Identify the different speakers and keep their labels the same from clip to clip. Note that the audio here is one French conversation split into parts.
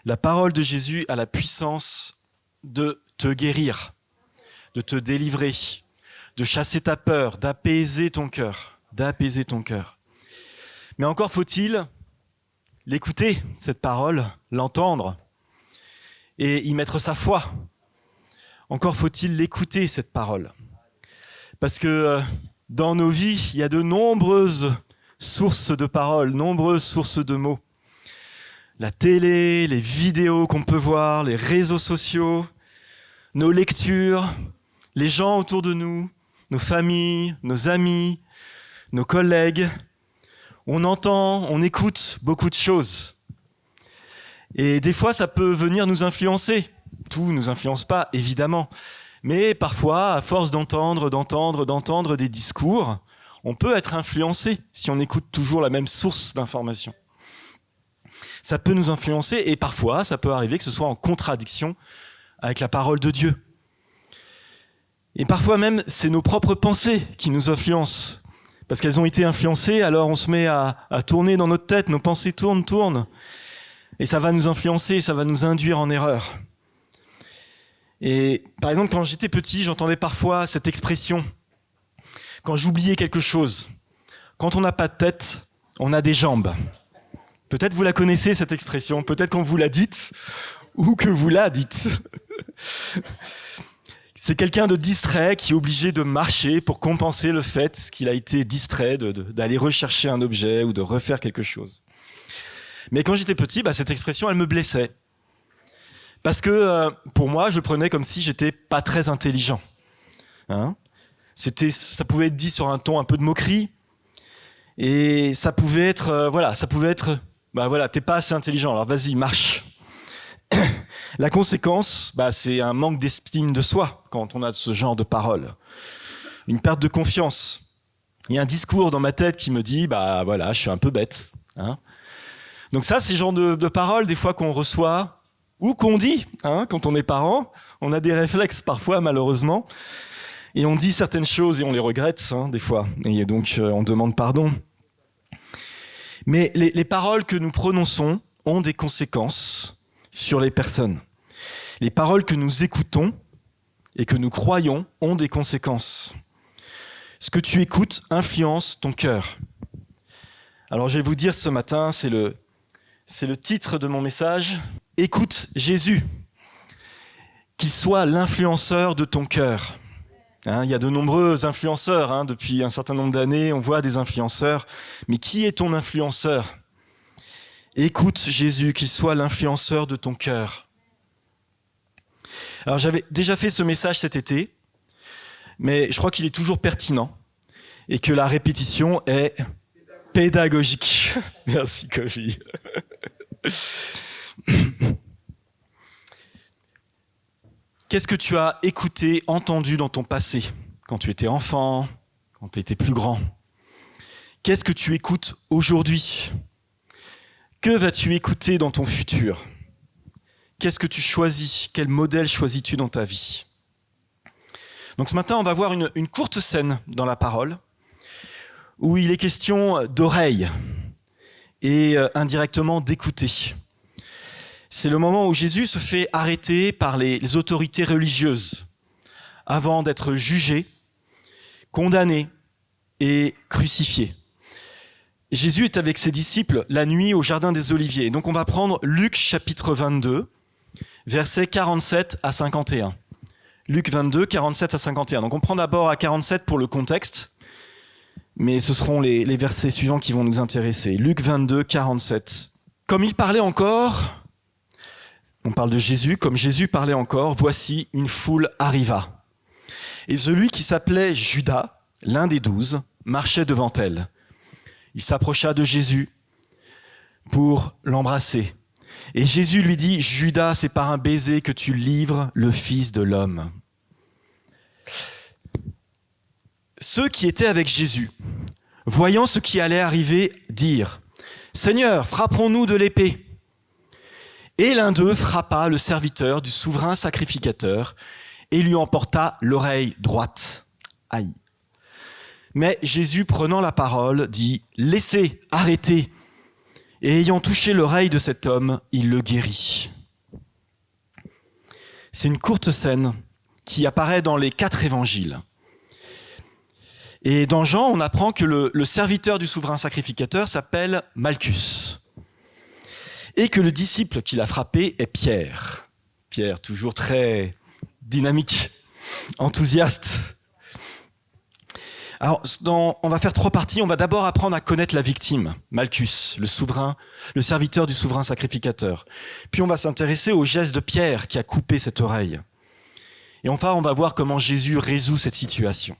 Speaker 1: La parole de Jésus a la puissance de te guérir, de te délivrer, de chasser ta peur, d'apaiser ton cœur. Mais encore faut-il l'écouter, cette parole, l'entendre et y mettre sa foi. Encore faut-il l'écouter, cette parole. Parce que dans nos vies, il y a de nombreuses sources de paroles, nombreuses sources de mots. La télé, les vidéos qu'on peut voir, les réseaux sociaux, nos lectures, les gens autour de nous, nos familles, nos amis, nos collègues. On entend, on écoute beaucoup de choses. Et des fois, ça peut venir nous influencer. Tout ne nous influence pas, évidemment. Mais parfois, à force d'entendre des discours, on peut être influencé si on écoute toujours la même source d'information. Ça peut nous influencer et parfois, ça peut arriver que ce soit en contradiction avec la parole de Dieu. Et parfois même, c'est nos propres pensées qui nous influencent. Parce qu'elles ont été influencées, alors on se met à tourner dans notre tête, nos pensées tournent. Et ça va nous influencer, ça va nous induire en erreur. Et par exemple, quand j'étais petit, j'entendais parfois cette expression. Quand j'oubliais quelque chose, quand on n'a pas de tête, on a des jambes. Peut-être vous la connaissez, cette expression, peut-être qu'on vous l'a dite, ou que vous la dites. C'est quelqu'un de distrait qui est obligé de marcher pour compenser le fait qu'il a été distrait d'aller rechercher un objet ou de refaire quelque chose. Mais quand j'étais petit, cette expression, elle me blessait. Parce que pour moi, je le prenais comme si j'étais pas très intelligent. Ça pouvait être dit sur un ton un peu de moquerie. Et ça pouvait être, t'es pas assez intelligent, alors vas-y, marche. La conséquence, c'est un manque d'estime de soi quand on a ce genre de paroles. Une perte de confiance. Il y a un discours dans ma tête qui me dit, je suis un peu bête. Donc ça, c'est le genre de paroles des fois qu'on reçoit ou qu'on dit, quand on est parent. On a des réflexes parfois, malheureusement. Et on dit certaines choses et on les regrette, des fois. Et donc, on demande pardon. Mais les paroles que nous prononçons ont des conséquences sur les personnes. Les paroles que nous écoutons et que nous croyons ont des conséquences. Ce que tu écoutes influence ton cœur. Alors je vais vous dire ce matin, c'est le titre de mon message. Écoute Jésus, qu'il soit l'influenceur de ton cœur. Il y a de nombreux influenceurs, depuis un certain nombre d'années, on voit des influenceurs. Mais qui est ton influenceur ? Écoute Jésus, qu'il soit l'influenceur de ton cœur. Alors j'avais déjà fait ce message cet été, mais je crois qu'il est toujours pertinent et que la répétition est pédagogique. Merci Kofi. Qu'est-ce que tu as écouté, entendu dans ton passé, quand tu étais enfant, quand tu étais plus grand ? Qu'est-ce que tu écoutes aujourd'hui ? Que vas-tu écouter dans ton futur ? Qu'est-ce que tu choisis ? Quel modèle choisis-tu dans ta vie ? Donc ce matin, on va voir une courte scène dans la parole où il est question d'oreille et indirectement d'écouter. C'est le moment où Jésus se fait arrêter par les autorités religieuses avant d'être jugé, condamné et crucifié. Jésus est avec ses disciples la nuit au jardin des Oliviers. Donc on va prendre Luc chapitre 22, versets 47 à 51. Luc 22, 47 à 51. Donc on prend d'abord à 47 pour le contexte, mais ce seront les versets suivants qui vont nous intéresser. Luc 22, 47. Comme il parlait encore, on parle de Jésus, comme Jésus parlait encore, voici une foule arriva. Et celui qui s'appelait Judas, l'un des 12, marchait devant elle. Il s'approcha de Jésus pour l'embrasser. Et Jésus lui dit, « Judas, c'est par un baiser que tu livres le Fils de l'homme. » Ceux qui étaient avec Jésus, voyant ce qui allait arriver, dirent, « Seigneur, frapperons-nous de l'épée ?» Et l'un d'eux frappa le serviteur du souverain sacrificateur et lui emporta l'oreille droite. Aïe. Mais Jésus, prenant la parole, dit « Laissez, arrêtez !» Et ayant touché l'oreille de cet homme, il le guérit. C'est une courte scène qui apparaît dans les 4 évangiles. Et dans Jean, on apprend que le serviteur du souverain sacrificateur s'appelle Malchus. Et que le disciple qui l'a frappé est Pierre. Pierre, toujours très dynamique, enthousiaste. Alors, on va faire 3 parties. On va d'abord apprendre à connaître la victime, Malchus, le serviteur du souverain sacrificateur. Puis on va s'intéresser au geste de Pierre qui a coupé cette oreille. Et enfin, on va voir comment Jésus résout cette situation.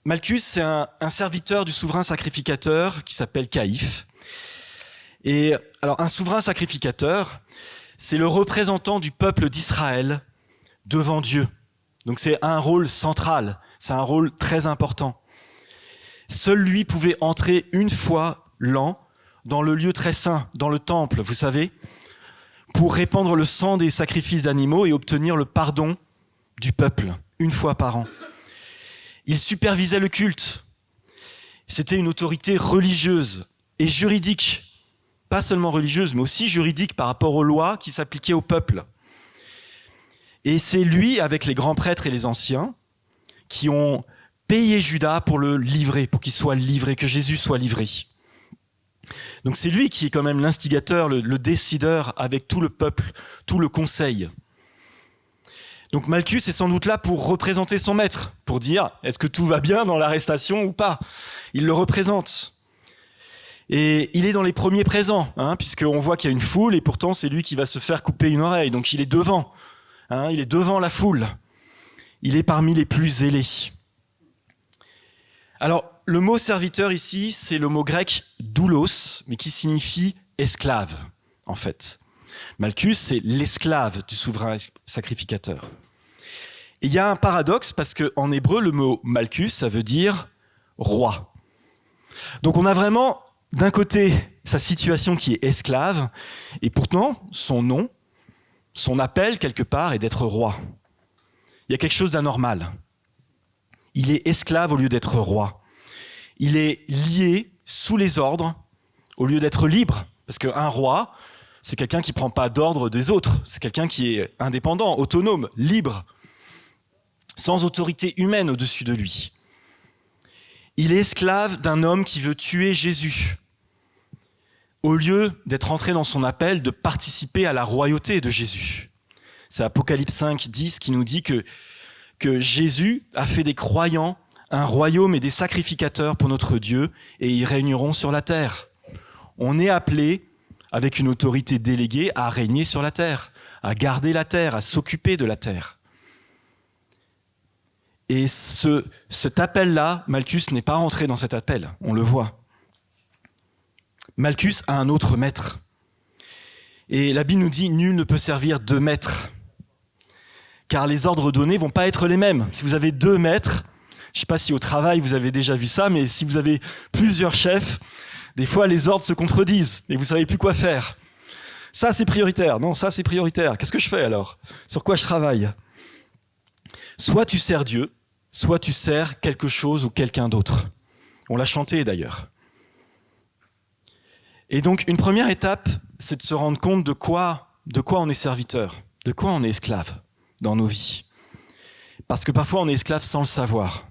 Speaker 1: Malchus, c'est un serviteur du souverain sacrificateur qui s'appelle Caïphe. Et alors, un souverain sacrificateur, c'est le représentant du peuple d'Israël devant Dieu. Donc c'est un rôle central, c'est un rôle très important. Seul lui pouvait entrer une fois l'an dans le lieu très saint, dans le temple, vous savez, pour répandre le sang des sacrifices d'animaux et obtenir le pardon du peuple, une fois par an. Il supervisait le culte. C'était une autorité religieuse et juridique. Pas seulement religieuse, mais aussi juridique par rapport aux lois qui s'appliquaient au peuple. Et c'est lui, avec les grands prêtres et les anciens, qui ont payé Judas pour le livrer, pour qu'il soit livré, que Jésus soit livré. Donc c'est lui qui est quand même l'instigateur, le décideur avec tout le peuple, tout le conseil. Donc Malchus est sans doute là pour représenter son maître, pour dire est-ce que tout va bien dans l'arrestation ou pas. Il le représente. Et il est dans les premiers présents, puisqu'on voit qu'il y a une foule et pourtant c'est lui qui va se faire couper une oreille. Donc il est devant, il est devant la foule. Il est parmi les plus zélés. Alors le mot serviteur ici, c'est le mot grec doulos, mais qui signifie esclave en fait. Malchus, c'est l'esclave du souverain sacrificateur. Et il y a un paradoxe parce qu'en hébreu, le mot Malchus, ça veut dire roi. Donc on a vraiment d'un côté sa situation qui est esclave, et pourtant son nom, son appel quelque part est d'être roi. Il y a quelque chose d'anormal. Il est esclave au lieu d'être roi. Il est lié sous les ordres au lieu d'être libre. Parce qu'un roi, c'est quelqu'un qui ne prend pas d'ordre des autres. C'est quelqu'un qui est indépendant, autonome, libre, sans autorité humaine au-dessus de lui. Il est esclave d'un homme qui veut tuer Jésus, au lieu d'être entré dans son appel de participer à la royauté de Jésus. C'est Apocalypse 5, 10 qui nous dit que Jésus a fait des croyants un royaume et des sacrificateurs pour notre Dieu, et ils régneront sur la terre. On est appelé, avec une autorité déléguée, à régner sur la terre, à garder la terre, à s'occuper de la terre. Et cet appel-là, Malchus n'est pas rentré dans cet appel, on le voit. Malchus a un autre maître. Et la Bible nous dit « Nul ne peut servir 2 maîtres ». Car les ordres donnés ne vont pas être les mêmes. Si vous avez 2 maîtres, je ne sais pas si au travail vous avez déjà vu ça, mais si vous avez plusieurs chefs, des fois les ordres se contredisent et vous ne savez plus quoi faire. Ça c'est prioritaire, non, ça c'est prioritaire. Qu'est-ce que je fais alors? Sur quoi je travaille? Soit tu sers Dieu, soit tu sers quelque chose ou quelqu'un d'autre. On l'a chanté d'ailleurs. Et donc une première étape, c'est de se rendre compte de quoi on est serviteur, de quoi on est esclave dans nos vies. Parce que parfois on est esclave sans le savoir.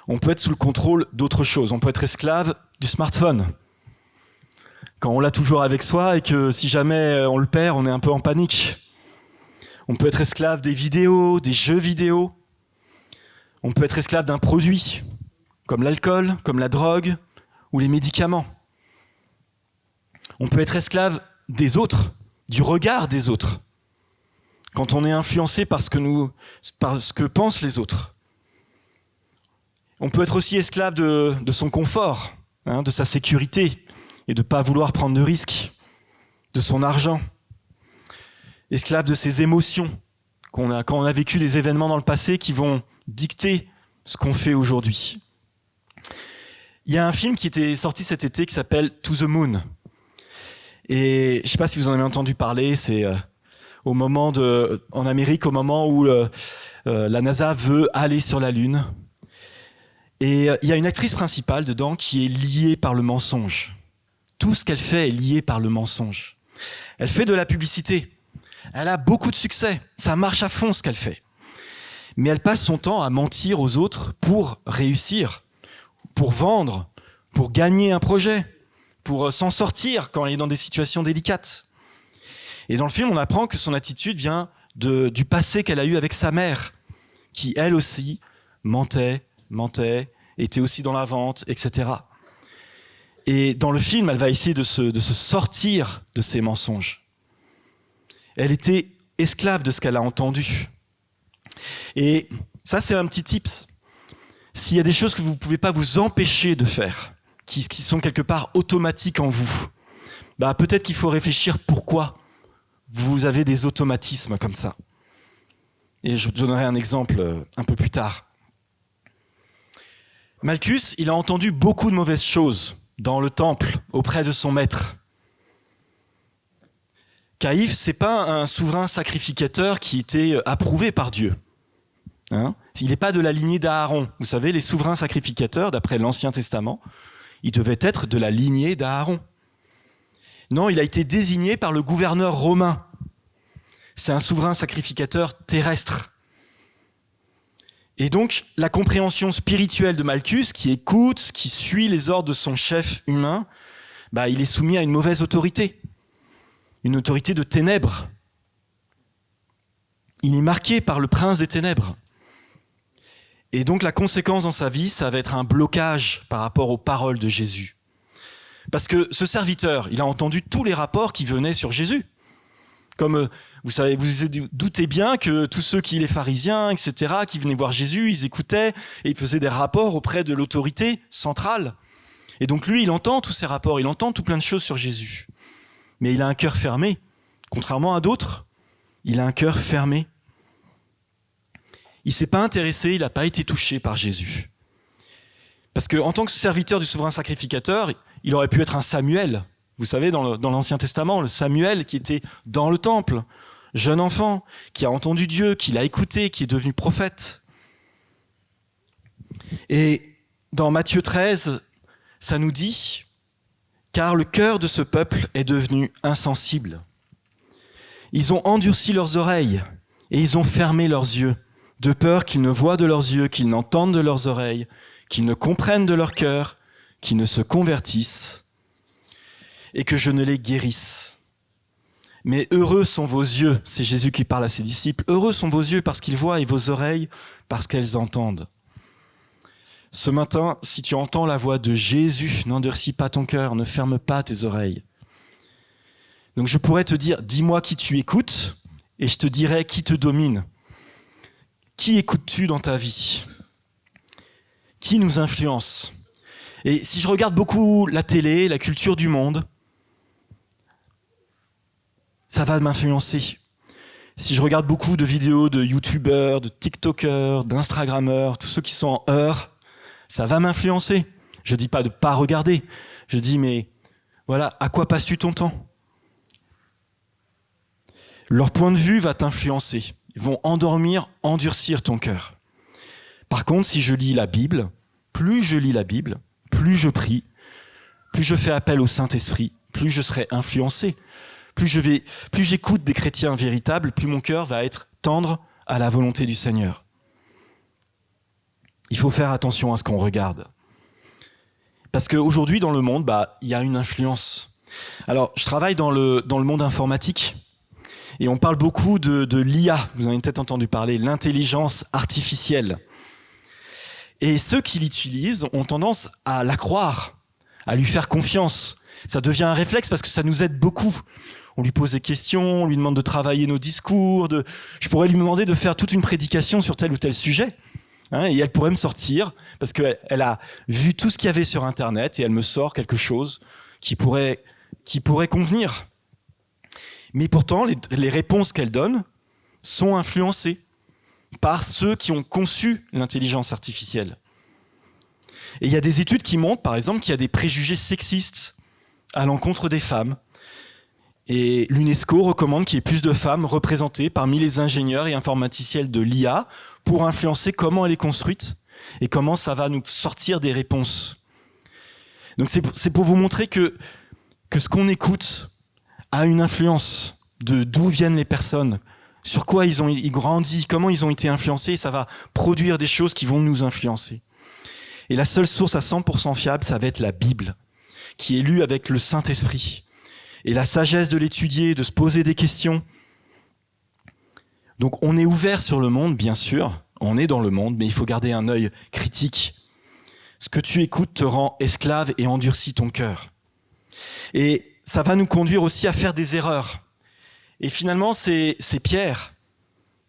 Speaker 1: On peut être sous le contrôle d'autres choses. On peut être esclave du smartphone. Quand on l'a toujours avec soi et que si jamais on le perd, on est un peu en panique. On peut être esclave des vidéos, des jeux vidéo. On peut être esclave d'un produit, comme l'alcool, comme la drogue ou les médicaments. On peut être esclave des autres, du regard des autres, quand on est influencé par ce que pensent les autres. On peut être aussi esclave de son confort, de sa sécurité, et de ne pas vouloir prendre de risques, de son argent. Esclave de ses émotions, quand on a vécu des événements dans le passé qui vont dicter ce qu'on fait aujourd'hui. Il y a un film qui était sorti cet été qui s'appelle « To the Moon ». Et je ne sais pas si vous en avez entendu parler, c'est en Amérique, au moment où la NASA veut aller sur la Lune. Et il y a une actrice principale dedans qui est liée par le mensonge. Tout ce qu'elle fait est lié par le mensonge. Elle fait de la publicité. Elle a beaucoup de succès, ça marche à fond ce qu'elle fait. Mais elle passe son temps à mentir aux autres pour réussir, pour vendre, pour gagner un projet, pour s'en sortir quand elle est dans des situations délicates. Et dans le film, on apprend que son attitude vient du passé qu'elle a eu avec sa mère, qui elle aussi mentait, était aussi dans la vente, etc. Et dans le film, elle va essayer de se sortir de ces mensonges. Elle était esclave de ce qu'elle a entendu. Et ça, c'est un petit tips. S'il y a des choses que vous ne pouvez pas vous empêcher de faire, qui sont quelque part automatiques en vous, peut-être qu'il faut réfléchir pourquoi vous avez des automatismes comme ça. Et je donnerai un exemple un peu plus tard. Malchus, il a entendu beaucoup de mauvaises choses dans le temple, auprès de son maître. Caïphe, c'est pas un souverain sacrificateur qui était approuvé par Dieu. Il n'est pas de la lignée d'Aaron. Vous savez, les souverains sacrificateurs, d'après l'Ancien Testament, ils devaient être de la lignée d'Aaron. Non, il a été désigné par le gouverneur romain. C'est un souverain sacrificateur terrestre. Et donc, la compréhension spirituelle de Malchus, qui écoute, qui suit les ordres de son chef humain, il est soumis à une mauvaise autorité. Une autorité de ténèbres. Il est marqué par le prince des ténèbres. Et donc la conséquence dans sa vie, ça va être un blocage par rapport aux paroles de Jésus. Parce que ce serviteur, il a entendu tous les rapports qui venaient sur Jésus. Comme vous savez, vous vous doutez bien que tous ceux qui, les pharisiens, etc., qui venaient voir Jésus, ils écoutaient et ils faisaient des rapports auprès de l'autorité centrale. Et donc lui, il entend tous ces rapports, il entend tout plein de choses sur Jésus. Mais il a un cœur fermé. Contrairement à d'autres, il a un cœur fermé. Il ne s'est pas intéressé, il n'a pas été touché par Jésus. Parce qu'en tant que serviteur du souverain sacrificateur, il aurait pu être un Samuel. Vous savez, dans l'Ancien Testament, le Samuel qui était dans le temple, jeune enfant, qui a entendu Dieu, qui l'a écouté, qui est devenu prophète. Et dans Matthieu 13, ça nous dit « Car le cœur de ce peuple est devenu insensible. Ils ont endurci leurs oreilles et ils ont fermé leurs yeux, de peur qu'ils ne voient de leurs yeux, qu'ils n'entendent de leurs oreilles, qu'ils ne comprennent de leur cœur, qu'ils ne se convertissent, et que je ne les guérisse. Mais heureux sont vos yeux, c'est Jésus qui parle à ses disciples, heureux sont vos yeux parce qu'ils voient et vos oreilles parce qu'elles entendent. Ce matin, si tu entends la voix de Jésus, n'endurcis pas ton cœur, ne ferme pas tes oreilles. Donc je pourrais te dire, dis-moi qui tu écoutes, et je te dirai qui te domine. Qui écoutes-tu dans ta vie ? Qui nous influence ? Et si je regarde beaucoup la télé, la culture du monde, ça va m'influencer. Si je regarde beaucoup de vidéos de youtubeurs, de tiktokers, d'instagrammeurs, tous ceux qui sont en heurts, ça va m'influencer. Je dis pas de pas regarder. Je dis mais voilà, à quoi passes-tu ton temps ? Leur point de vue va t'influencer. Ils vont endurcir ton cœur. Par contre, si je lis la Bible, plus je lis la Bible, plus je prie, plus je fais appel au Saint-Esprit, plus je serai influencé. Plus j'écoute des chrétiens véritables, plus mon cœur va être tendre à la volonté du Seigneur. Il faut faire attention à ce qu'on regarde. Parce qu'aujourd'hui, dans le monde, il y a une influence. Alors, je travaille dans le monde informatique. Et on parle beaucoup de l'IA, vous en avez peut-être entendu parler, l'intelligence artificielle. Et ceux qui l'utilisent ont tendance à la croire, à lui faire confiance. Ça devient un réflexe parce que ça nous aide beaucoup. On lui pose des questions, on lui demande de travailler nos discours. Je pourrais lui demander de faire toute une prédication sur tel ou tel sujet. Et elle pourrait me sortir, parce qu'elle a vu tout ce qu'il y avait sur Internet, et elle me sort quelque chose qui pourrait convenir. Mais pourtant, les réponses qu'elle donne sont influencées par ceux qui ont conçu l'intelligence artificielle. Et il y a des études qui montrent, par exemple, qu'il y a des préjugés sexistes à l'encontre des femmes. Et l'UNESCO recommande qu'il y ait plus de femmes représentées parmi les ingénieurs et informaticiens de l'IA pour influencer comment elle est construite et comment ça va nous sortir des réponses. Donc c'est pour vous montrer que ce qu'on écoute a une influence d'où viennent les personnes, sur quoi ils ont grandi, comment ils ont été influencés. Ça va produire des choses qui vont nous influencer. Et la seule source à 100% fiable, ça va être la Bible, qui est lue avec le Saint-Esprit. Et la sagesse de l'étudier, de se poser des questions. Donc on est ouvert sur le monde, bien sûr, on est dans le monde, mais il faut garder un œil critique. Ce que tu écoutes te rend esclave et endurcit ton cœur. Et ça va nous conduire aussi à faire des erreurs. Et finalement, c'est Pierre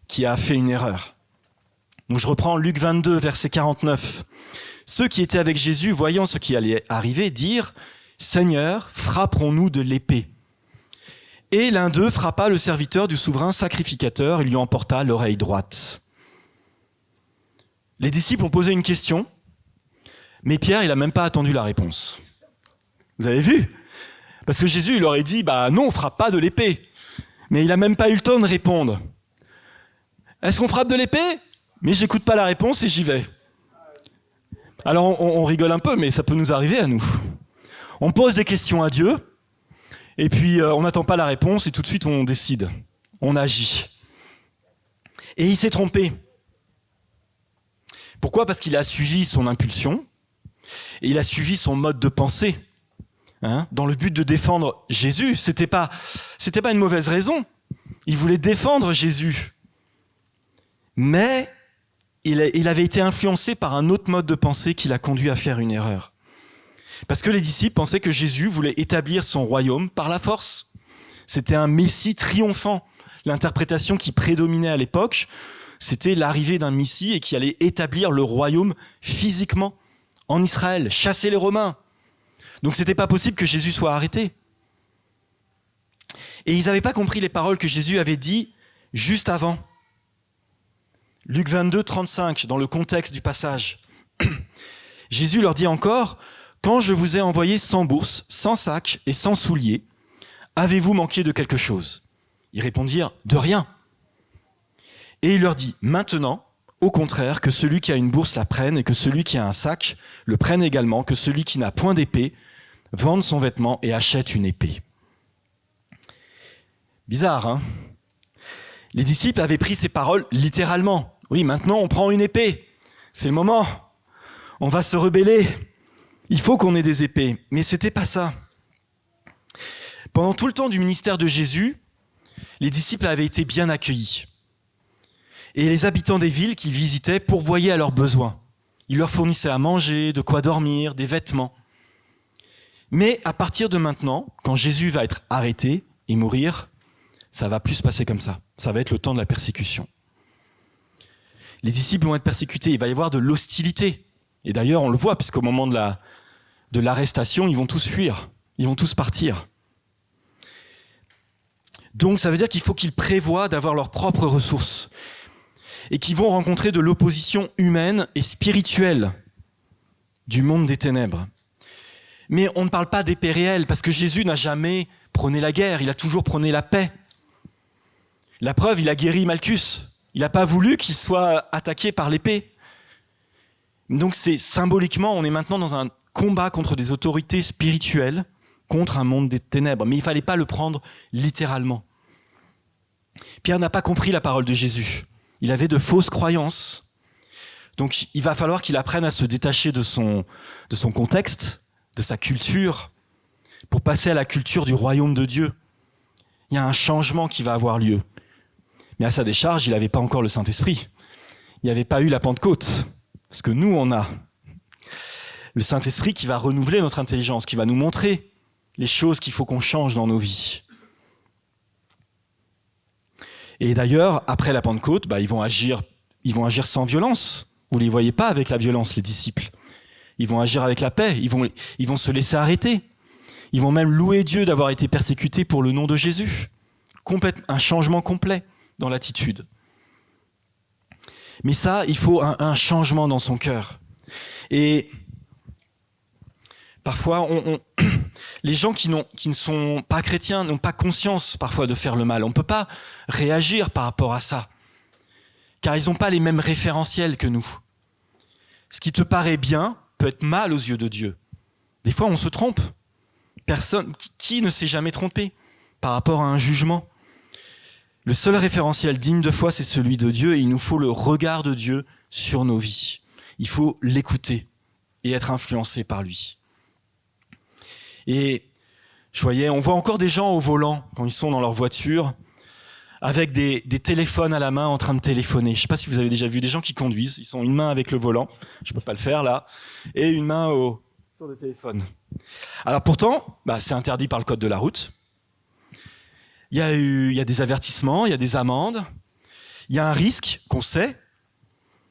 Speaker 1: qui a fait une erreur. Donc je reprends Luc 22, verset 49. Ceux qui étaient avec Jésus, voyant ce qui allait arriver, dirent « Seigneur, frapperons-nous de l'épée ?» Et l'un d'eux frappa le serviteur du souverain sacrificateur et lui emporta l'oreille droite. Les disciples ont posé une question, mais Pierre, il n'a même pas attendu la réponse. Vous avez vu ? Parce que Jésus, il aurait dit « non, on frappe pas de l'épée ». Mais il n'a même pas eu le temps de répondre. « Est-ce qu'on frappe de l'épée ?» Mais j'écoute pas la réponse et j'y vais. Alors on rigole un peu, mais ça peut nous arriver à nous. On pose des questions à Dieu, et puis on n'attend pas la réponse, et tout de suite on décide, on agit. Et il s'est trompé. Pourquoi ? Parce qu'il a suivi son impulsion, et il a suivi son mode de pensée, dans le but de défendre Jésus. C'était pas une mauvaise raison. Il voulait défendre Jésus. Mais il avait été influencé par un autre mode de pensée qui l'a conduit à faire une erreur. Parce que les disciples pensaient que Jésus voulait établir son royaume par la force. C'était un Messie triomphant. L'interprétation qui prédominait à l'époque, c'était l'arrivée d'un Messie et qui allait établir le royaume physiquement en Israël, chasser les Romains. Donc c'était pas possible que Jésus soit arrêté. Et ils n'avaient pas compris les paroles que Jésus avait dit juste avant. Luc 22, 35, dans le contexte du passage. Jésus leur dit encore « Quand je vous ai envoyé sans bourse, sans sac et sans souliers, avez-vous manqué de quelque chose ?» Ils répondirent « De rien. » Et il leur dit « Maintenant, au contraire, que celui qui a une bourse la prenne et que celui qui a un sac le prenne également, que celui qui n'a point d'épée vende son vêtement et achète une épée. » Bizarre, hein ? Les disciples avaient pris ces paroles littéralement. Oui, maintenant on prend une épée. C'est le moment. On va se rebeller. Il faut qu'on ait des épées. Mais c'était pas ça. Pendant tout le temps du ministère de Jésus, les disciples avaient été bien accueillis. Et les habitants des villes qu'ils visitaient pourvoyaient à leurs besoins. Ils leur fournissaient à manger, de quoi dormir, des vêtements. Mais à partir de maintenant, quand Jésus va être arrêté et mourir, ça va plus se passer comme ça. Ça va être le temps de la persécution. Les disciples vont être persécutés, il va y avoir de l'hostilité. Et d'ailleurs, on le voit, puisqu'au moment de l'arrestation, ils vont tous fuir, ils vont tous partir. Donc ça veut dire qu'il faut qu'ils prévoient d'avoir leurs propres ressources et qu'ils vont rencontrer de l'opposition humaine et spirituelle du monde des ténèbres. Mais on ne parle pas d'épée réelle, parce que Jésus n'a jamais prôné la guerre, il a toujours prôné la paix. La preuve, il a guéri Malchus. Il n'a pas voulu qu'il soit attaqué par l'épée. Donc c'est symboliquement, on est maintenant dans un combat contre des autorités spirituelles, contre un monde des ténèbres. Mais il ne fallait pas le prendre littéralement. Pierre n'a pas compris la parole de Jésus. Il avait de fausses croyances. Donc il va falloir qu'il apprenne à se détacher de son contexte, de sa culture, pour passer à la culture du royaume de Dieu. Il y a un changement qui va avoir lieu. Mais à sa décharge, il n'avait pas encore le Saint-Esprit. Il n'y avait pas eu la Pentecôte. Ce que nous, on a. Le Saint-Esprit qui va renouveler notre intelligence, qui va nous montrer les choses qu'il faut qu'on change dans nos vies. Et d'ailleurs, après la Pentecôte, ils vont agir sans violence. Vous ne les voyez pas avec la violence, les disciples. Ils vont agir avec la paix. Ils vont se laisser arrêter. Ils vont même louer Dieu d'avoir été persécutés pour le nom de Jésus. Un changement complet dans l'attitude. Mais ça, il faut un changement dans son cœur. Et parfois, les gens qui ne sont pas chrétiens n'ont pas conscience parfois de faire le mal. On ne peut pas réagir par rapport à ça, car ils n'ont pas les mêmes référentiels que nous. Ce qui te paraît bien peut être mal aux yeux de Dieu. Des fois, on se trompe. Qui ne s'est jamais trompé par rapport à un jugement ? Le seul référentiel digne de foi, c'est celui de Dieu, et il nous faut le regard de Dieu sur nos vies. Il faut l'écouter et être influencé par lui. Et on voit encore des gens au volant, quand ils sont dans leur voiture, avec des téléphones à la main en train de téléphoner. Je ne sais pas si vous avez déjà vu des gens qui conduisent, ils sont une main avec le volant, je ne peux pas le faire là, et une main sur le téléphone. Alors pourtant, c'est interdit par le code de la route. Il y a des avertissements, il y a des amendes, il y a un risque qu'on sait,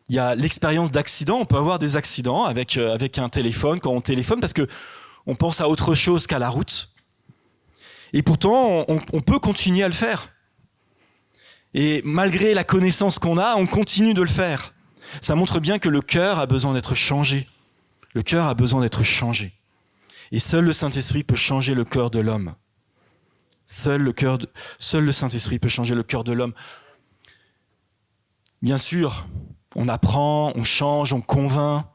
Speaker 1: il y a l'expérience d'accident, on peut avoir des accidents avec un téléphone, quand on téléphone, parce qu'on pense à autre chose qu'à la route. Et pourtant, on peut continuer à le faire. Et malgré la connaissance qu'on a, on continue de le faire. Ça montre bien que le cœur a besoin d'être changé. Le cœur a besoin d'être changé. Et seul le Saint-Esprit peut changer le cœur de l'homme. Seul le Saint-Esprit peut changer le cœur de l'homme. Bien sûr, on apprend, on change, on convainc,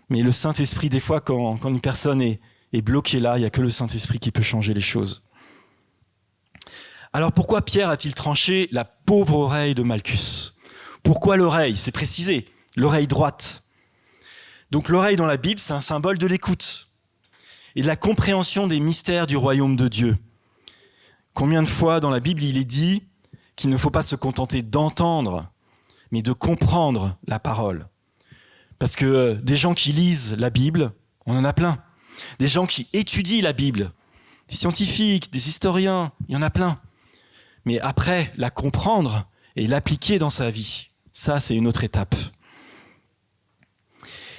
Speaker 1: mais le Saint-Esprit, des fois, quand une personne est bloquée là, il n'y a que le Saint-Esprit qui peut changer les choses. Alors pourquoi Pierre a-t-il tranché la pauvre oreille de Malchus ? Pourquoi l'oreille ? C'est précisé, l'oreille droite. Donc l'oreille dans la Bible, c'est un symbole de l'écoute et de la compréhension des mystères du royaume de Dieu. Combien de fois dans la Bible il est dit qu'il ne faut pas se contenter d'entendre, mais de comprendre la parole. Parce que des gens qui lisent la Bible, on en a plein. Des gens qui étudient la Bible, des scientifiques, des historiens, il y en a plein. Mais après, la comprendre et l'appliquer dans sa vie, ça c'est une autre étape.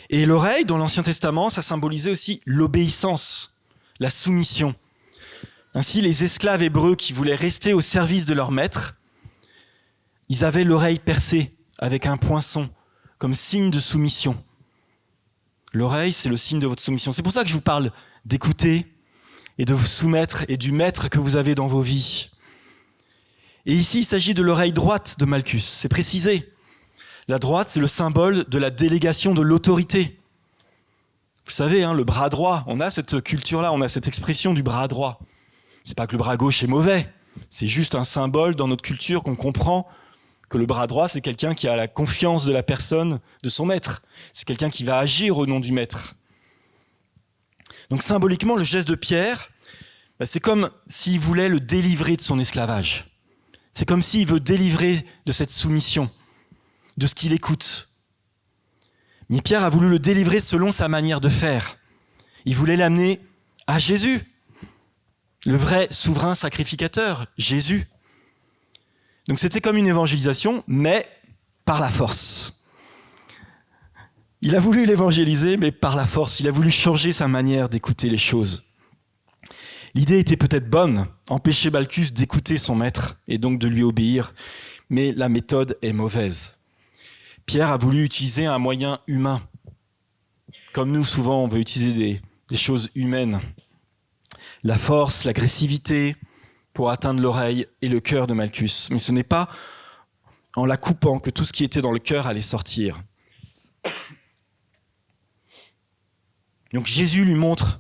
Speaker 1: Et l'oreille, dans l'Ancien Testament, ça symbolisait aussi l'obéissance, la soumission. Ainsi, les esclaves hébreux qui voulaient rester au service de leur maître, ils avaient l'oreille percée avec un poinçon, comme signe de soumission. L'oreille, c'est le signe de votre soumission. C'est pour ça que je vous parle d'écouter et de vous soumettre et du maître que vous avez dans vos vies. Et ici, il s'agit de l'oreille droite de Malchus, c'est précisé. La droite, c'est le symbole de la délégation de l'autorité. Vous savez, le bras droit, on a cette culture-là, on a cette expression du bras droit. C'est pas que le bras gauche est mauvais, c'est juste un symbole dans notre culture qu'on comprend que le bras droit, c'est quelqu'un qui a la confiance de la personne, de son maître. C'est quelqu'un qui va agir au nom du maître. Donc symboliquement, le geste de Pierre, c'est comme s'il voulait le délivrer de son esclavage. C'est comme s'il veut délivrer de cette soumission, de ce qu'il écoute. Mais Pierre a voulu le délivrer selon sa manière de faire. Il voulait l'amener à Jésus, le vrai souverain sacrificateur, Jésus. Donc c'était comme une évangélisation, mais par la force. Il a voulu l'évangéliser, mais par la force. Il a voulu changer sa manière d'écouter les choses. L'idée était peut-être bonne, empêcher Malchus d'écouter son maître et donc de lui obéir, mais la méthode est mauvaise. Pierre a voulu utiliser un moyen humain. Comme nous, souvent, on veut utiliser des choses humaines. La force, l'agressivité, pour atteindre l'oreille et le cœur de Malchus. Mais ce n'est pas en la coupant que tout ce qui était dans le cœur allait sortir. Donc Jésus lui montre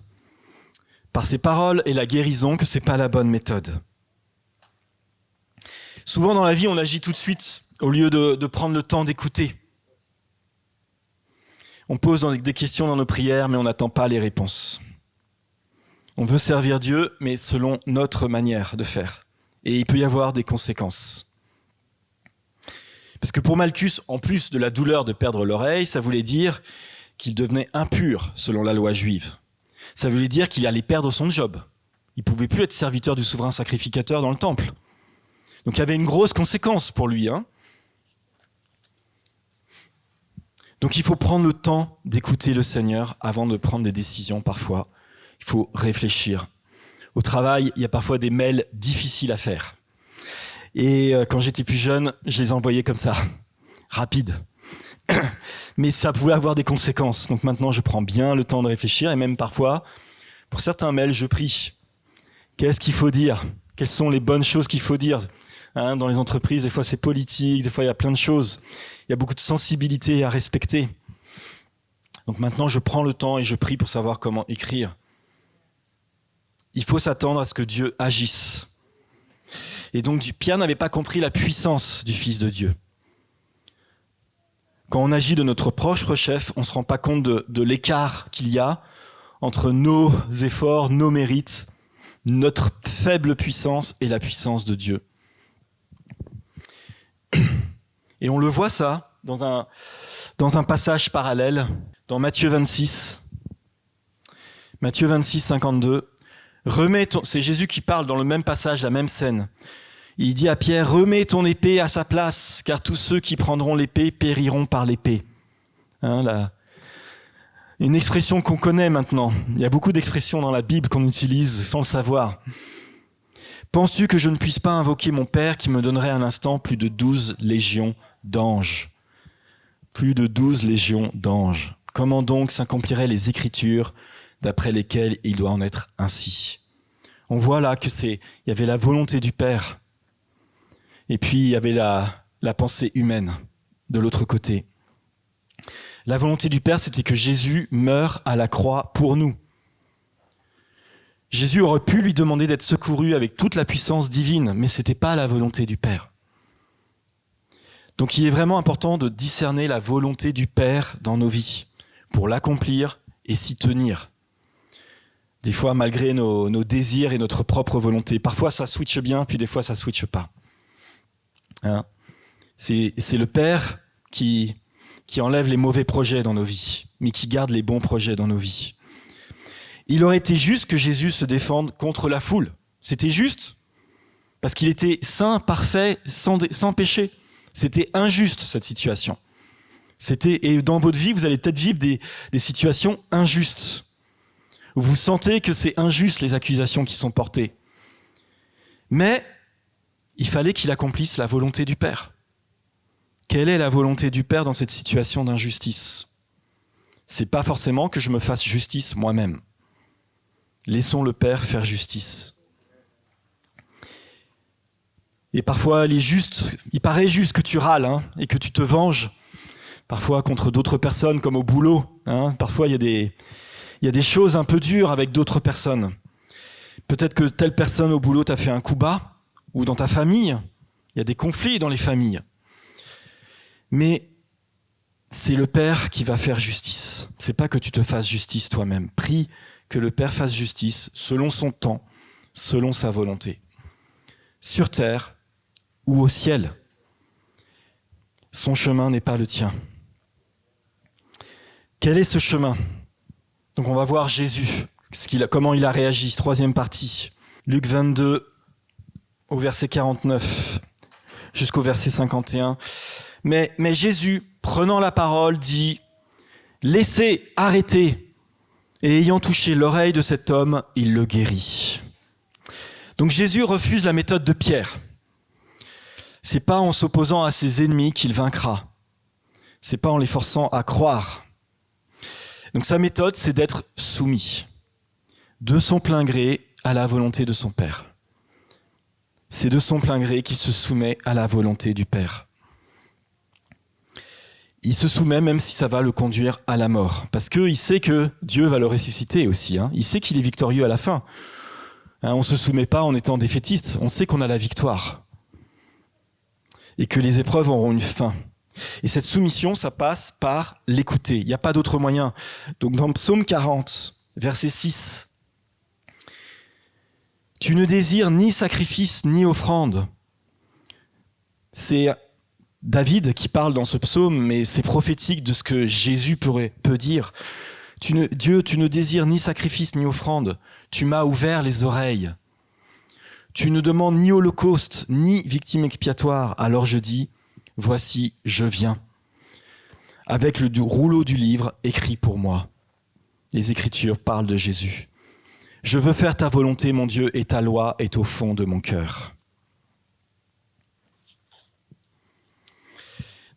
Speaker 1: par ses paroles et la guérison que ce n'est pas la bonne méthode. Souvent dans la vie, on agit tout de suite au lieu de prendre le temps d'écouter. On pose des questions dans nos prières, mais on n'attend pas les réponses. On veut servir Dieu, mais selon notre manière de faire. Et il peut y avoir des conséquences. Parce que pour Malchus, en plus de la douleur de perdre l'oreille, ça voulait dire qu'il devenait impur selon la loi juive. Ça voulait dire qu'il allait perdre son job. Il ne pouvait plus être serviteur du souverain sacrificateur dans le temple. Donc il y avait une grosse conséquence pour lui. Donc il faut prendre le temps d'écouter le Seigneur avant de prendre des décisions parfois. Il faut réfléchir. Au travail, il y a parfois des mails difficiles à faire. Et quand j'étais plus jeune, je les envoyais comme ça, rapide. Mais ça pouvait avoir des conséquences. Donc maintenant, je prends bien le temps de réfléchir et même parfois, pour certains mails, je prie. Qu'est-ce qu'il faut dire ? Quelles sont les bonnes choses qu'il faut dire ? Dans les entreprises, des fois c'est politique, des fois il y a plein de choses. Il y a beaucoup de sensibilité à respecter. Donc maintenant, je prends le temps et je prie pour savoir comment écrire. Il faut s'attendre à ce que Dieu agisse. Et donc Pierre n'avait pas compris la puissance du Fils de Dieu. Quand on agit de notre propre chef, on ne se rend pas compte de l'écart qu'il y a entre nos efforts, nos mérites, notre faible puissance et la puissance de Dieu. Et on le voit ça dans un passage parallèle, dans Matthieu 26. Matthieu 26, 52. C'est Jésus qui parle dans le même passage, la même scène. Il dit à Pierre, remets ton épée à sa place, car tous ceux qui prendront l'épée périront par l'épée. Une expression qu'on connaît maintenant. Il y a beaucoup d'expressions dans la Bible qu'on utilise sans le savoir. Penses-tu que je ne puisse pas invoquer mon Père qui me donnerait à l'instant plus de 12 légions d'anges? Plus de 12 légions d'anges. Comment donc s'accompliraient les Écritures d'après lesquelles il doit en être ainsi? On voit là il y avait la volonté du Père. Et puis, il y avait la pensée humaine de l'autre côté. La volonté du Père, c'était que Jésus meure à la croix pour nous. Jésus aurait pu lui demander d'être secouru avec toute la puissance divine, mais ce n'était pas la volonté du Père. Donc, il est vraiment important de discerner la volonté du Père dans nos vies, pour l'accomplir et s'y tenir. Des fois, malgré nos désirs et notre propre volonté. Parfois, ça switche bien, puis des fois, ça switche pas. C'est le Père qui enlève les mauvais projets dans nos vies, mais qui garde les bons projets dans nos vies. Il aurait été juste que Jésus se défende contre la foule. C'était juste, parce qu'il était saint, parfait, sans péché. C'était injuste, cette situation. Et dans votre vie, vous allez peut-être vivre des situations injustes. Vous sentez que c'est injuste, les accusations qui sont portées. Mais il fallait qu'il accomplisse la volonté du Père. Quelle est la volonté du Père dans cette situation d'injustice? C'est pas forcément que je me fasse justice moi-même. Laissons le Père faire justice. Et parfois, il paraît juste que tu râles et que tu te venges, parfois contre d'autres personnes comme au boulot. Parfois, il y a des choses un peu dures avec d'autres personnes. Peut-être que telle personne au boulot t'a fait un coup bas, ou dans ta famille, il y a des conflits dans les familles. Mais c'est le Père qui va faire justice. C'est pas que tu te fasses justice toi-même. Prie que le Père fasse justice selon son temps, selon sa volonté. Sur terre ou au ciel. Son chemin n'est pas le tien. Quel est ce chemin? Donc on va voir Jésus, comment il a réagi. Troisième partie. Luc 22, au verset 49 jusqu'au verset 51. Mais Jésus, prenant la parole, dit « Laissez, arrêtez !» Et ayant touché l'oreille de cet homme, il le guérit. Donc Jésus refuse la méthode de Pierre. C'est pas en s'opposant à ses ennemis qu'il vaincra. C'est pas en les forçant à croire. Donc sa méthode, c'est d'être soumis, de son plein gré à la volonté de son Père. C'est de son plein gré qu'il se soumet à la volonté du Père. Il se soumet même si ça va le conduire à la mort. Parce qu'il sait que Dieu va le ressusciter aussi. Il sait qu'il est victorieux à la fin. On ne se soumet pas en étant défaitiste. On sait qu'on a la victoire. Et que les épreuves auront une fin. Et cette soumission, ça passe par l'écouter. Il n'y a pas d'autre moyen. Donc dans Psaume 40, verset 6, « Tu ne désires ni sacrifice ni offrande. » C'est David qui parle dans ce psaume, mais c'est prophétique de ce que Jésus peut dire. Dieu, tu ne désires ni sacrifice ni offrande. Tu m'as ouvert les oreilles. Tu ne demandes ni holocauste, ni victime expiatoire. Alors je dis, voici, je viens. Avec le rouleau du livre écrit pour moi. Les Écritures parlent de Jésus. Je veux faire ta volonté, mon Dieu, et ta loi est au fond de mon cœur.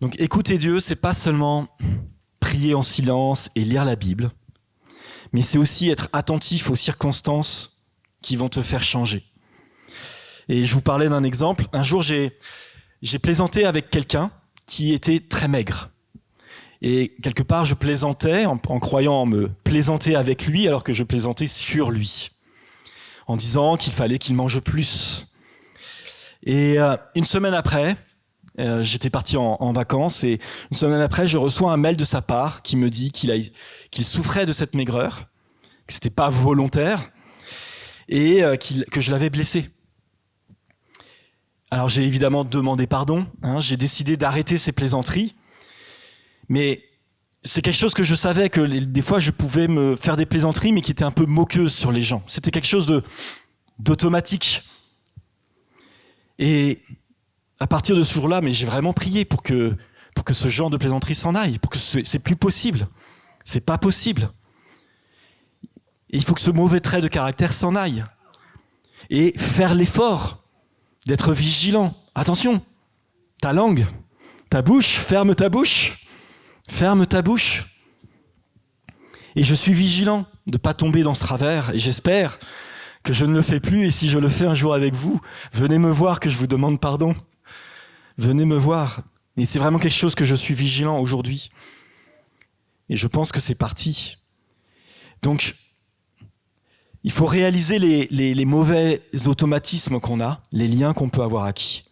Speaker 1: Donc écouter Dieu, c'est pas seulement prier en silence et lire la Bible, mais c'est aussi être attentif aux circonstances qui vont te faire changer. Et je vous parlais d'un exemple. Un jour, j'ai plaisanté avec quelqu'un qui était très maigre. Et quelque part, je plaisantais en croyant me plaisanter avec lui alors que je plaisantais sur lui, en disant qu'il fallait qu'il mange plus. Et une semaine après, j'étais parti en vacances et une semaine après, je reçois un mail de sa part qui me dit qu'il souffrait de cette maigreur, que c'était pas volontaire et que je l'avais blessé. Alors j'ai évidemment demandé pardon, j'ai décidé d'arrêter ces plaisanteries, mais c'est quelque chose que je savais que des fois je pouvais me faire des plaisanteries mais qui étaient un peu moqueuses sur les gens. C'était quelque chose d'automatique. Et à partir de ce jour-là, mais j'ai vraiment prié pour que ce genre de plaisanterie s'en aille, pour que c'est plus possible. C'est pas possible. Et il faut que ce mauvais trait de caractère s'en aille. Et faire l'effort d'être vigilant. Attention, ta langue, ta bouche, ferme ta bouche. Ferme ta bouche. Et je suis vigilant de ne pas tomber dans ce travers. Et j'espère que je ne le fais plus. Et si je le fais un jour avec vous, venez me voir que je vous demande pardon. Venez me voir. Et c'est vraiment quelque chose que je suis vigilant aujourd'hui. Et je pense que c'est parti. Donc, il faut réaliser les mauvais automatismes qu'on a, les liens qu'on peut avoir acquis.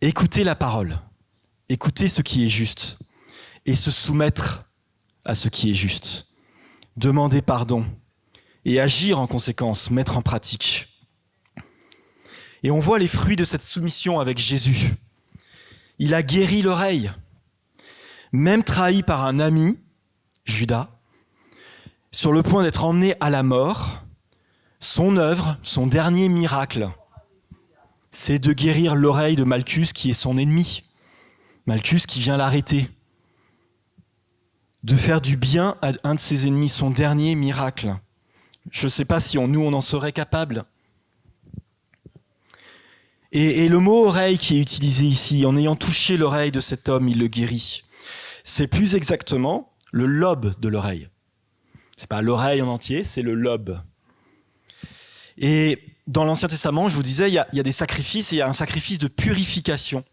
Speaker 1: Écouter la parole. Écouter ce qui est juste. Et se soumettre à ce qui est juste. Demander pardon. Et agir en conséquence, mettre en pratique. Et on voit les fruits de cette soumission avec Jésus. Il a guéri l'oreille, même trahi par un ami, Judas, sur le point d'être emmené à la mort. Son œuvre, son dernier miracle, c'est de guérir l'oreille de Malchus qui est son ennemi. Malchus qui vient l'arrêter. De faire du bien à un de ses ennemis, son dernier miracle. Je ne sais pas si nous on en serait capable. Et le mot oreille qui est utilisé ici, en ayant touché l'oreille de cet homme, il le guérit. C'est plus exactement le lobe de l'oreille. C'est pas l'oreille en entier, c'est le lobe. Et dans l'Ancien Testament, je vous disais, il y a des sacrifices et il y a un sacrifice de purification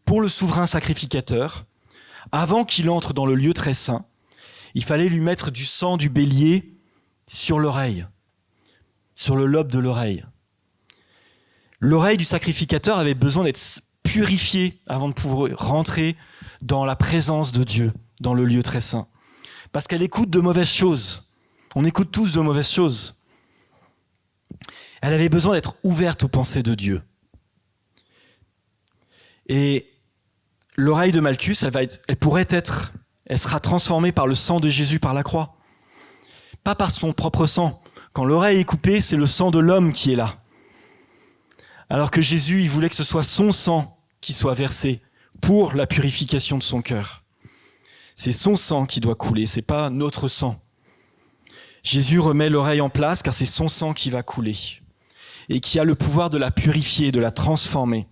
Speaker 1: pour le souverain sacrificateur. Avant qu'il entre dans le lieu très saint, il fallait lui mettre du sang du bélier sur l'oreille, sur le lobe de l'oreille. L'oreille du sacrificateur avait besoin d'être purifiée avant de pouvoir rentrer dans la présence de Dieu, dans le lieu très saint. Parce qu'elle écoute de mauvaises choses. On écoute tous de mauvaises choses. Elle avait besoin d'être ouverte aux pensées de Dieu. Et l'oreille de Malchus, elle sera transformée par le sang de Jésus par la croix. Pas par son propre sang. Quand l'oreille est coupée, c'est le sang de l'homme qui est là. Alors que Jésus, il voulait que ce soit son sang qui soit versé pour la purification de son cœur. C'est son sang qui doit couler, c'est pas notre sang. Jésus remet l'oreille en place car c'est son sang qui va couler et qui a le pouvoir de la purifier, de la transformer.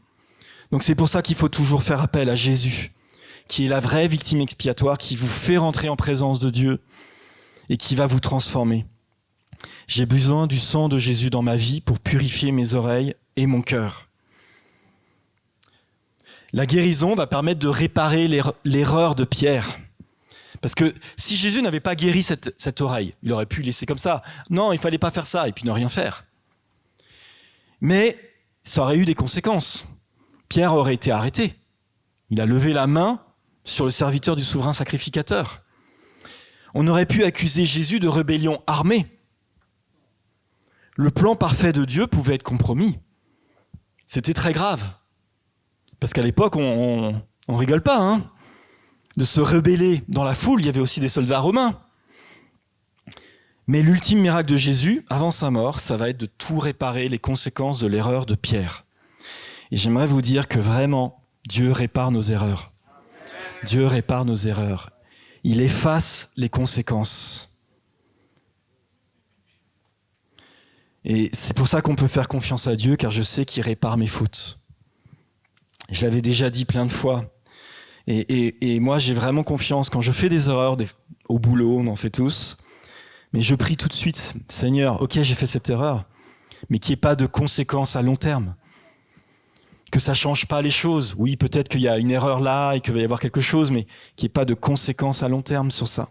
Speaker 1: Donc c'est pour ça qu'il faut toujours faire appel à Jésus, qui est la vraie victime expiatoire, qui vous fait rentrer en présence de Dieu et qui va vous transformer. J'ai besoin du sang de Jésus dans ma vie pour purifier mes oreilles et mon cœur. La guérison va permettre de réparer l'erreur de Pierre. Parce que si Jésus n'avait pas guéri cette oreille, il aurait pu laisser comme ça. Non, il ne fallait pas faire ça et puis ne rien faire. Mais ça aurait eu des conséquences. Pierre aurait été arrêté. Il a levé la main sur le serviteur du souverain sacrificateur. On aurait pu accuser Jésus de rébellion armée. Le plan parfait de Dieu pouvait être compromis. C'était très grave. Parce qu'à l'époque, on rigole pas, de se rebeller dans la foule, il y avait aussi des soldats romains. Mais l'ultime miracle de Jésus, avant sa mort, ça va être de tout réparer les conséquences de l'erreur de Pierre. Et j'aimerais vous dire que vraiment, Dieu répare nos erreurs. Dieu répare nos erreurs. Il efface les conséquences. Et c'est pour ça qu'on peut faire confiance à Dieu, car je sais qu'il répare mes fautes. Je l'avais déjà dit plein de fois. Et moi, j'ai vraiment confiance. Quand je fais des erreurs, au boulot, on en fait tous, mais je prie tout de suite, Seigneur, ok, j'ai fait cette erreur, mais qu'il n'y ait pas de conséquences à long terme. Que ça ne change pas les choses. Oui, peut-être qu'il y a une erreur là et qu'il va y avoir quelque chose, mais qu'il n'y ait pas de conséquences à long terme sur ça.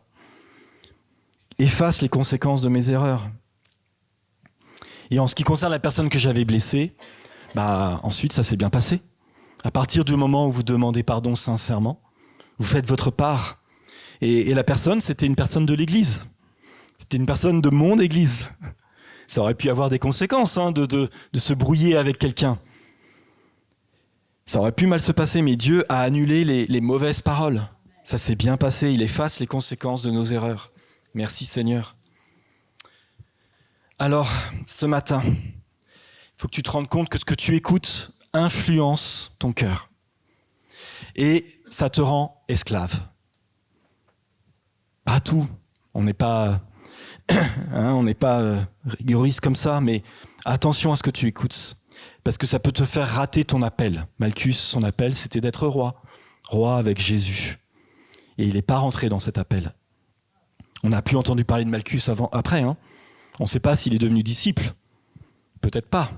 Speaker 1: Efface les conséquences de mes erreurs. Et en ce qui concerne la personne que j'avais blessée, Ensuite, ça s'est bien passé. À partir du moment où vous demandez pardon sincèrement, vous faites votre part. Et la personne, c'était une personne de l'Église. C'était une personne de mon Église. Ça aurait pu avoir des conséquences de se brouiller avec quelqu'un. Ça aurait pu mal se passer, mais Dieu a annulé les mauvaises paroles. Ça s'est bien passé, il efface les conséquences de nos erreurs. Merci Seigneur. Alors, ce matin, il faut que tu te rendes compte que ce que tu écoutes influence ton cœur. Et ça te rend esclave. Pas tout. On n'est pas, rigoriste comme ça, mais attention à ce que tu écoutes. Parce que ça peut te faire rater ton appel. Malchus, son appel, c'était d'être roi. Roi avec Jésus. Et il n'est pas rentré dans cet appel. On n'a plus entendu parler de Malchus après. On ne sait pas s'il est devenu disciple. Peut-être pas.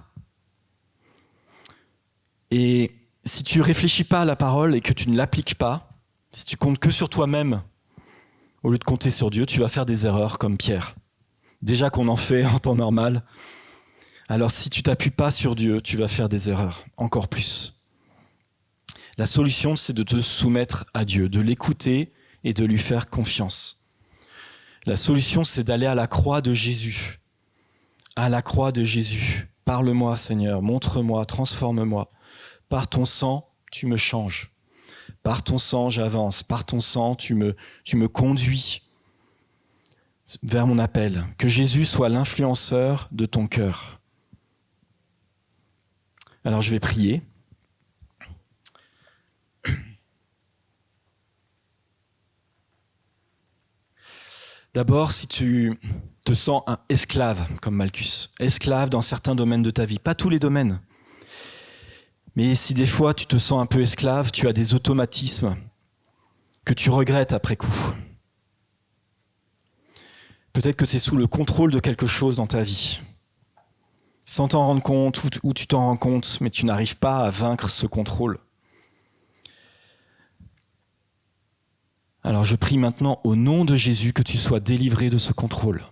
Speaker 1: Et si tu ne réfléchis pas à la parole et que tu ne l'appliques pas, si tu comptes que sur toi-même, au lieu de compter sur Dieu, tu vas faire des erreurs comme Pierre. Déjà qu'on en fait en temps normal. Alors si tu ne t'appuies pas sur Dieu, tu vas faire des erreurs, encore plus. La solution, c'est de te soumettre à Dieu, de l'écouter et de lui faire confiance. La solution, c'est d'aller à la croix de Jésus. À la croix de Jésus. Parle-moi, Seigneur, montre-moi, transforme-moi. Par ton sang, tu me changes. Par ton sang, j'avance. Par ton sang, tu me conduis vers mon appel. Que Jésus soit l'influenceur de ton cœur. Alors je vais prier. D'abord, si tu te sens un esclave, comme Malchus, esclave dans certains domaines de ta vie, pas tous les domaines, mais si des fois tu te sens un peu esclave, tu as des automatismes que tu regrettes après coup. Peut-être que c'est sous le contrôle de quelque chose dans ta vie, sans t'en rendre compte, ou tu t'en rends compte, mais tu n'arrives pas à vaincre ce contrôle. Alors je prie maintenant au nom de Jésus que tu sois délivré de ce contrôle.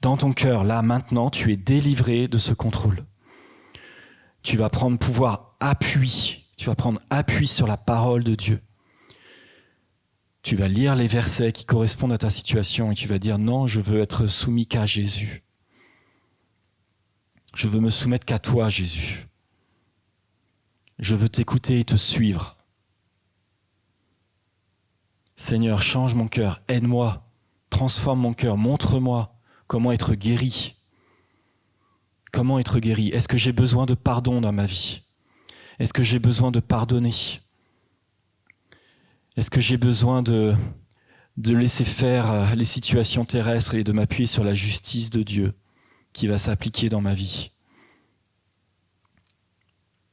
Speaker 1: Dans ton cœur, là, maintenant, tu es délivré de ce contrôle. Tu vas prendre tu vas prendre appui sur la parole de Dieu. Tu vas lire les versets qui correspondent à ta situation et tu vas dire non, je veux être soumis qu'à Jésus. Je veux me soumettre qu'à toi, Jésus. Je veux t'écouter et te suivre. Seigneur, change mon cœur, aide-moi, transforme mon cœur, montre-moi comment être guéri. Comment être guéri? Est-ce que j'ai besoin de pardon dans ma vie? Est-ce que j'ai besoin de pardonner? Est-ce que j'ai besoin de laisser faire les situations terrestres et de m'appuyer sur la justice de Dieu qui va s'appliquer dans ma vie?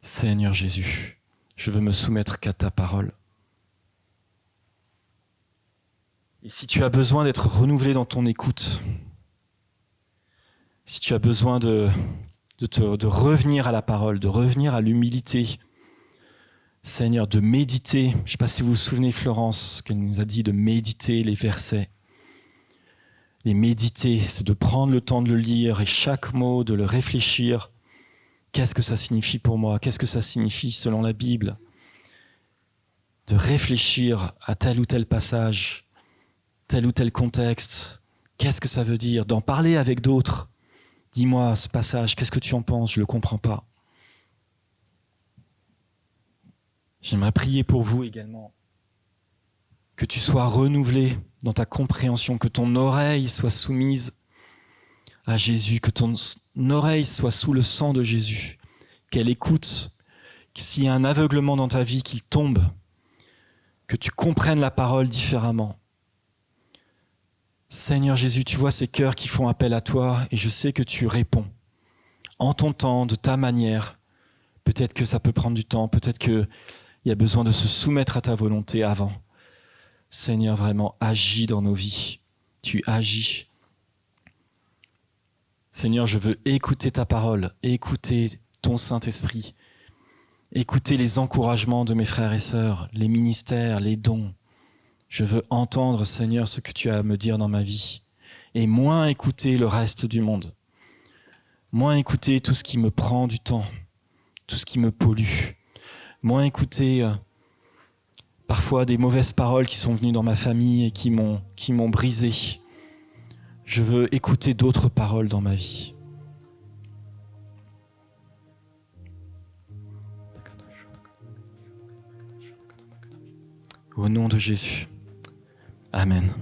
Speaker 1: Seigneur Jésus, je veux me soumettre qu'à ta parole. Et si tu as besoin d'être renouvelé dans ton écoute, si tu as besoin de revenir à la parole, de revenir à l'humilité, Seigneur, de méditer, je ne sais pas si vous vous souvenez Florence, qu'elle nous a dit de méditer les versets. Les méditer, c'est de prendre le temps de le lire et chaque mot, de le réfléchir. Qu'est-ce que ça signifie pour moi? Qu'est-ce que ça signifie selon la Bible? De réfléchir à tel ou tel passage, tel ou tel contexte. Qu'est-ce que ça veut dire? D'en parler avec d'autres. Dis-moi ce passage, qu'est-ce que tu en penses? Je ne le comprends pas. J'aimerais prier pour vous également. Que tu sois renouvelé dans ta compréhension, que ton oreille soit soumise à Jésus, que ton oreille soit sous le sang de Jésus, qu'elle écoute, que s'il y a un aveuglement dans ta vie, qu'il tombe, que tu comprennes la parole différemment. Seigneur Jésus, tu vois ces cœurs qui font appel à toi et je sais que tu réponds en ton temps, de ta manière. Peut-être que ça peut prendre du temps, peut-être qu'il y a besoin de se soumettre à ta volonté avant. Seigneur, vraiment, agis dans nos vies. Tu agis. Seigneur, je veux écouter ta parole, écouter ton Saint-Esprit, écouter les encouragements de mes frères et sœurs, les ministères, les dons. Je veux entendre, Seigneur, ce que tu as à me dire dans ma vie et moins écouter le reste du monde, moins écouter tout ce qui me prend du temps, tout ce qui me pollue. Moins écouter parfois des mauvaises paroles qui sont venues dans ma famille et qui m'ont brisé. Je veux écouter d'autres paroles dans ma vie. Au nom de Jésus. Amen.